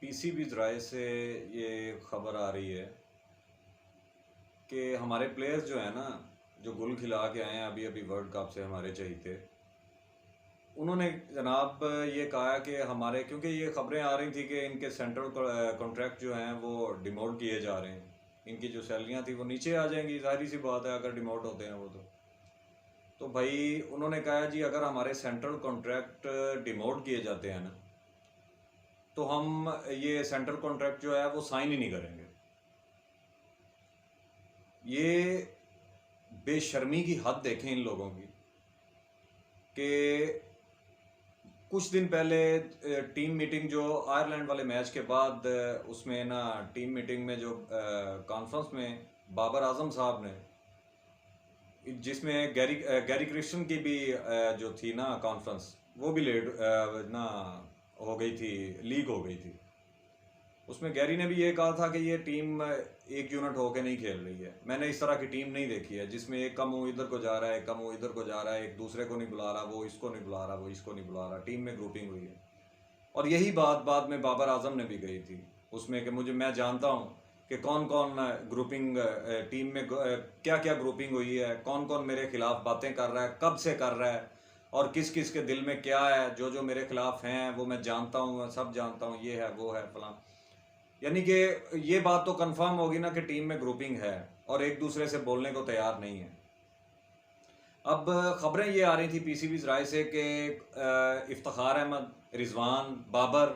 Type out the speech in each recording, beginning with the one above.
PCB राय से ये खबर आ रही है कि हमारे प्लेयर्स जो है ना, जो गुल खिला के आए हैं अभी अभी वर्ल्ड कप से, हमारे चहीते, उन्होंने जनाब ये कहा कि हमारे, क्योंकि ये खबरें आ रही थी कि इनके सेंट्रल कॉन्ट्रैक्ट जो हैं वो डिमोट किए जा रहे हैं, इनकी जो सैलरियाँ थी वो नीचे आ जाएंगी, जाहिर सी बात है अगर डिमोट होते हैं वो। तो भाई उन्होंने कहा जी अगर हमारे सेंट्रल कॉन्ट्रैक्ट डिमोट किए जाते हैं ना, तो हम ये सेंट्रल कॉन्ट्रैक्ट जो है वो साइन ही नहीं करेंगे। ये बेशर्मी की हद देखें इन लोगों की कि कुछ दिन पहले टीम मीटिंग जो आयरलैंड वाले मैच के बाद उसमें ना टीम मीटिंग में जो कॉन्फ्रेंस में बाबर आजम साहब ने, जिसमें गैरी क्रिश्चियन की भी जो थी ना कॉन्फ्रेंस, वो भी लेट ना हो गई थी, लीक हो गई थी। उसमें गैरी ने भी ये कहा था कि ये टीम एक यूनिट होकर नहीं खेल रही है। मैंने इस तरह की टीम नहीं देखी है जिसमें एक का मुंह इधर को जा रहा है, एक का मुंह इधर को जा रहा है, एक दूसरे को नहीं बुला रहा, वो इसको नहीं बुला रहा, वो इसको नहीं बुला रहा। टीम में ग्रुपिंग हुई है। और यही बात बाद में बाबर आजम ने भी कही थी उसमें कि मैं जानता हूँ कि कौन कौन ग्रुपिंग टीम में क्या क्या ग्रुपिंग हुई है, कौन कौन मेरे खिलाफ बातें कर रहा है, कब से कर रहा है, और किस किस के दिल में क्या है। जो जो मेरे खिलाफ हैं वो मैं जानता हूँ, मैं सब जानता हूँ, ये है वो है फलां। यानी कि ये बात तो कंफर्म होगी ना कि टीम में ग्रुपिंग है और एक दूसरे से बोलने को तैयार नहीं है। अब खबरें ये आ रही थी पीसीबी राय से कि इफ्तिखार अहमद, रिजवान, बाबर,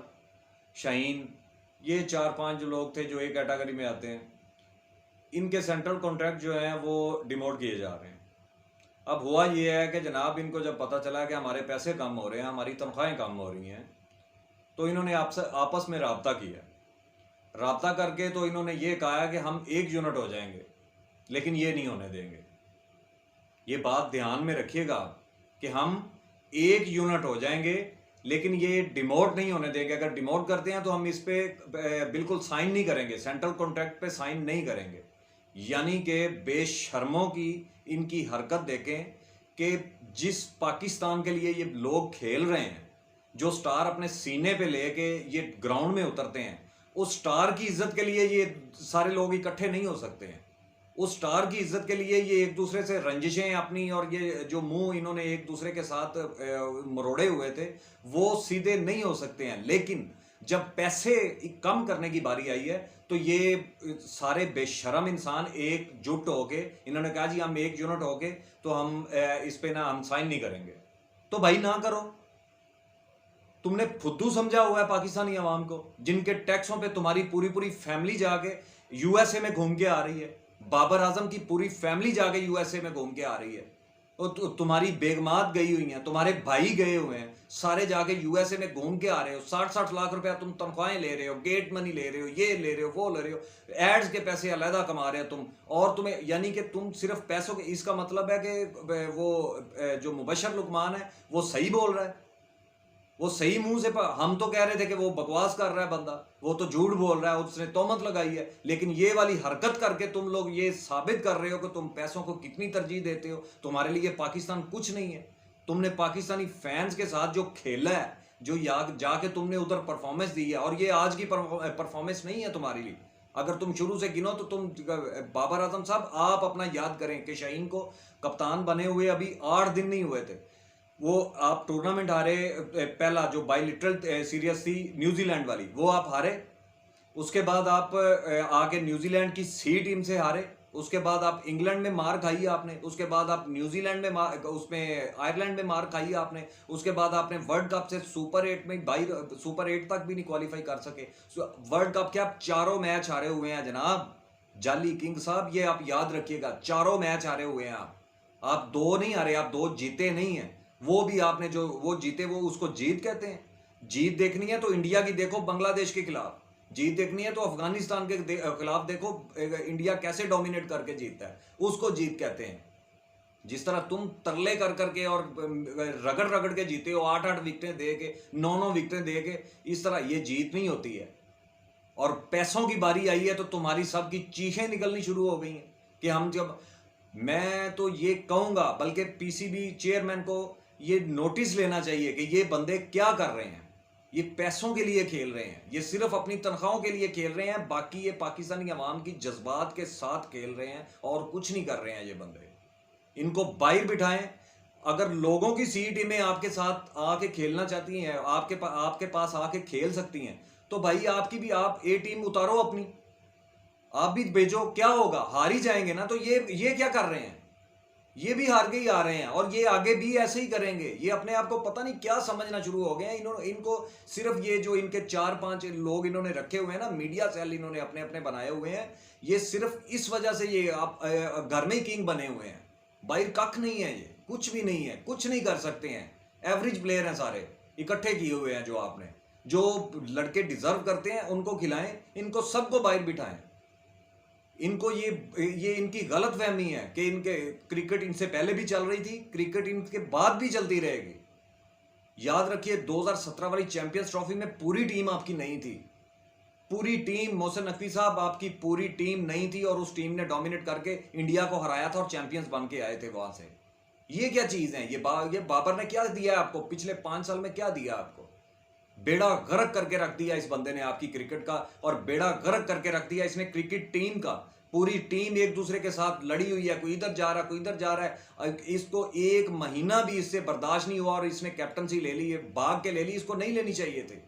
शाहीन, ये 4-5 जो लोग थे जो एक कैटेगरी में आते हैं, इनके सेंट्रल कॉन्ट्रैक्ट जो हैं वो डिमोट किए जा रहे हैं। अब हुआ ये है कि जनाब इनको जब पता चला कि हमारे पैसे कम हो रहे हैं, हमारी तनख्वाहें कम हो रही हैं, तो इन्होंने आपस में रब्ता किया। रब्ता करके तो इन्होंने ये कहा कि हम एक यूनिट हो जाएंगे, लेकिन ये नहीं होने देंगे। ये बात ध्यान में रखिएगा कि हम एक यूनिट हो जाएंगे, लेकिन ये डिमोट नहीं होने देंगे। अगर डिमोट करते हैं तो हम इस पे बिल्कुल साइन नहीं करेंगे, सेंट्रल कॉन्ट्रैक्ट पे साइन नहीं करेंगे। यानी कि बेशर्मों की इनकी हरकत देखें कि जिस पाकिस्तान के लिए ये लोग खेल रहे हैं, जो स्टार अपने सीने पे लेके ये ग्राउंड में उतरते हैं, उस स्टार की इज्जत के लिए ये सारे लोग इकट्ठे नहीं हो सकते हैं। उस स्टार की इज्जत के लिए ये एक दूसरे से रंजिशें अपनी, और ये जो मुंह इन्होंने एक दूसरे के साथ मरोड़े हुए थे, वो सीधे नहीं हो सकते हैं। लेकिन जब पैसे कम करने की बारी आई है तो ये सारे बेशरम इंसान एकजुट होके इन्होंने कहा जी हम एक यूनिट होके तो हम इस पे ना हम साइन नहीं करेंगे। तो भाई ना करो। तुमने फुद्दू समझा हुआ है पाकिस्तानी अवाम को, जिनके टैक्सों पे तुम्हारी पूरी पूरी फैमिली जाके यूएसए में घूम के आ रही है। बाबर आजम की पूरी फैमिली जाके यूएसए में घूम के आ रही है। और तुम्हारी बेगमात गई हुई हैं, तुम्हारे भाई गए हुए हैं, सारे जाके यूएसए में घूम के आ रहे हो। 60-60 लाख रुपया तुम तनख्वाहें ले रहे हो, गेट मनी ले रहे हो, ये ले रहे हो, वो ले रहे हो, एड्स के पैसे अलहदा कमा रहे हो तुम। और तुम्हें यानी कि तुम सिर्फ पैसों के, इसका मतलब है कि वो जो मुबशर लुकमान है वो सही बोल रहा है, वो सही मुंह से। हम तो कह रहे थे कि वो बकवास कर रहा है बंदा, वो तो झूठ बोल रहा है, उसने तोहमत लगाई है। लेकिन ये वाली हरकत करके तुम लोग ये साबित कर रहे हो कि तुम पैसों को कितनी तरजीह देते हो। तुम्हारे लिए पाकिस्तान कुछ नहीं है। तुमने पाकिस्तानी फैंस के साथ जो खेला है, जो जाके तुमने उधर परफॉर्मेंस दी है, और ये आज की परफॉर्मेंस नहीं है तुम्हारे लिए। अगर तुम शुरू से गिनो तो तुम, बाबर आजम साहब आप अपना याद करें कि शाहीन को कप्तान बने हुए अभी 8 दिन नहीं हुए थे। वो आप टूर्नामेंट हारे, पहला जो बाइलिटरल सीरीज थी न्यूजीलैंड वाली, वो आप हारे। उसके बाद आप आके न्यूजीलैंड की सी टीम से हारे। उसके बाद आप इंग्लैंड में मार खाई आपने। उसके बाद आप न्यूजीलैंड में उसमें आयरलैंड में मार खाई आपने। उसके बाद आपने वर्ल्ड कप से सुपर 8 में सुपर 8 तक भी नहीं क्वालिफाई कर सके। वर्ल्ड कप के आप 4 मैच हारे हुए हैं जनाब जाली किंग साहब, ये आप याद रखिएगा। 4 मैच हारे हुए हैं आप 2 नहीं हारे, आप 2 जीते नहीं हैं। वो भी आपने जो वो जीते, वो उसको जीत कहते हैं। जीत देखनी है तो इंडिया की देखो बांग्लादेश के खिलाफ, जीत देखनी है तो अफगानिस्तान के खिलाफ देखो इंडिया कैसे डोमिनेट करके जीतता है, उसको जीत कहते हैं। जिस तरह तुम तरले कर करके और रगड़ रगड़ के जीते हो, 8-8 विकेटें दे के, 9-9 विकेटें दे के, इस तरह ये जीत नहीं होती है। और पैसों की बारी आई है तो तुम्हारी सबकी चीखें निकलनी शुरू हो गई हैं कि हम जब, मैं तो ये कहूंगा बल्कि पीसीबी चेयरमैन को ये नोटिस लेना चाहिए कि ये बंदे क्या कर रहे हैं। ये पैसों के लिए खेल रहे हैं, ये सिर्फ अपनी तनख्वाहों के लिए खेल रहे हैं, बाकी ये पाकिस्तानी अवाम की जज्बात के साथ खेल रहे हैं और कुछ नहीं कर रहे हैं ये बंदे। इनको बाहर बिठाएं। अगर लोगों की सी टीमें आपके साथ आके खेलना चाहती हैं, आपके पास आके खेल सकती हैं, तो भाई आपकी भी आप ए टीम उतारो अपनी, आप भी भेजो। क्या होगा, हार ही जाएंगे ना। तो ये क्या कर रहे हैं, ये भी हार के ही आ रहे हैं और ये आगे भी ऐसे ही करेंगे। ये अपने आप को पता नहीं क्या समझना शुरू हो गए हैं। इनको सिर्फ ये जो इनके 4-5 लोग इन्होंने रखे हुए हैं ना, मीडिया सेल इन्होंने अपने अपने बनाए हुए हैं, ये सिर्फ इस वजह से ये आप घर में ही किंग बने हुए हैं। बाहर कख नहीं है, ये कुछ भी नहीं है, कुछ नहीं कर सकते हैं। एवरेज प्लेयर हैं सारे इकट्ठे किए हुए हैं। जो लड़के डिजर्व करते हैं उनको खिलाएं, इनको सबको बाहर बिठाएं। इनको ये इनकी गलत फहमी है कि इनके क्रिकेट इनसे पहले भी चल रही थी, क्रिकेट इनके बाद भी चलती रहेगी। याद रखिए 2017 वाली चैंपियंस ट्रॉफी में पूरी टीम आपकी नहीं थी, पूरी टीम, मोहसिन नकवी साहब आपकी पूरी टीम नहीं थी और उस टीम ने डोमिनेट करके इंडिया को हराया था और चैंपियंस बन के आए थे वहां से। ये क्या चीज है, ये बाबर ने क्या दिया है आपको पिछले 5 साल में, क्या दिया आपको? बेड़ा गर्क करके रख दिया इस बंदे ने आपकी क्रिकेट का, और बेड़ा गर्क करके रख दिया इसने क्रिकेट टीम का। पूरी टीम एक दूसरे के साथ लड़ी हुई है, कोई इधर जा रहा है, कोई इधर जा रहा है। इसको 1 महीना भी इससे बर्दाश्त नहीं हुआ और इसने कैप्टनसी ले ली, भाग के ले ली। इसको नहीं लेनी चाहिए थी,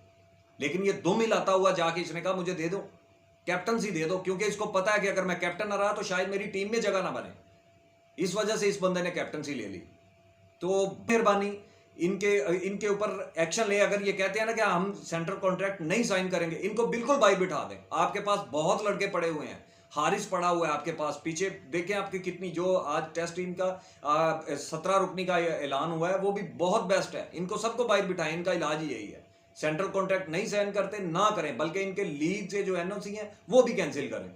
लेकिन ये दुम हिलाता हुआ जाके इसने कहा मुझे दे दो, कैप्टनसी दे दो, क्योंकि इसको पता है कि अगर मैं कैप्टन ना रहा तो शायद मेरी टीम में जगह ना बने। इस वजह से इस बंदे ने कैप्टनसी ले ली। तो मेहरबानी इनके ऊपर एक्शन ले। अगर ये कहते हैं ना कि हम सेंट्रल कॉन्ट्रैक्ट नहीं साइन करेंगे, इनको बिल्कुल बाहर बिठा दें। आपके पास बहुत लड़के पड़े हुए हैं, हारिस पड़ा हुआ है आपके पास, पीछे देखें आपकी कितनी, जो आज टेस्ट टीम का 17 रुकनी का ऐलान हुआ है वो भी बहुत बेस्ट है। इनको सबको बाहर बिठाएं, इनका इलाज ही यही है। सेंट्रल कॉन्ट्रैक्ट नहीं साइन करते ना करें, बल्कि इनके लीग से जो एनओसी है वो भी कैंसिल करें।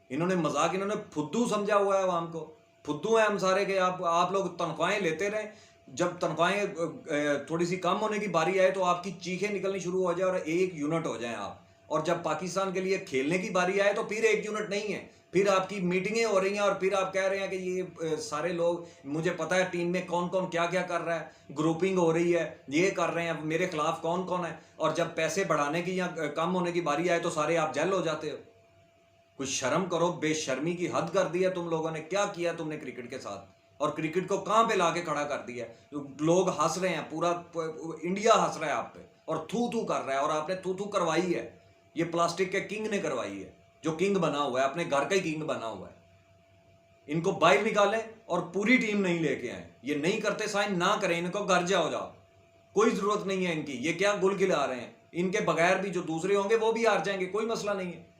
इन्होंने फुद्दू समझा हुआ है आवाम को। फुद्दू है हम सारे के। आप लोग तनख्वाहें लेते रहें, जब तनख्वाहें थोड़ी सी कम होने की बारी आए तो आपकी चीखें निकलनी शुरू हो जाए और एक यूनिट हो जाए आप। और जब पाकिस्तान के लिए खेलने की बारी आए तो फिर एक यूनिट नहीं है, फिर आपकी मीटिंगें हो रही हैं और फिर आप कह रहे हैं कि ये सारे लोग, मुझे पता है टीम में कौन कौन क्या क्या कर रहा है, ग्रुपिंग हो रही है, ये कर रहे हैं, मेरे खिलाफ कौन कौन है। और जब पैसे बढ़ाने की या कम होने की बारी आए तो सारे आप जेल हो जाते हो। कुछ शर्म करो, बेशर्मी की हद कर दी है तुम लोगों ने। क्या किया तुमने क्रिकेट के साथ, और क्रिकेट को कहां पे लाके खड़ा कर दिया। लोग हंस रहे हैं, पूरा इंडिया हंस रहा है आप पे और थू थू कर रहा है, और आपने थू थू करवाई है। ये प्लास्टिक के किंग ने करवाई है, जो किंग बना हुआ है, अपने घर का ही किंग बना हुआ है। इनको बाहर निकालें और पूरी टीम नहीं लेके आए। ये नहीं करते साइन ना करें, इनको घर जाओ, कोई जरूरत नहीं है इनकी। ये क्या गुल खिला रहे हैं, इनके बगैर भी जो दूसरे होंगे वो भी हार जाएंगे, कोई मसला नहीं है।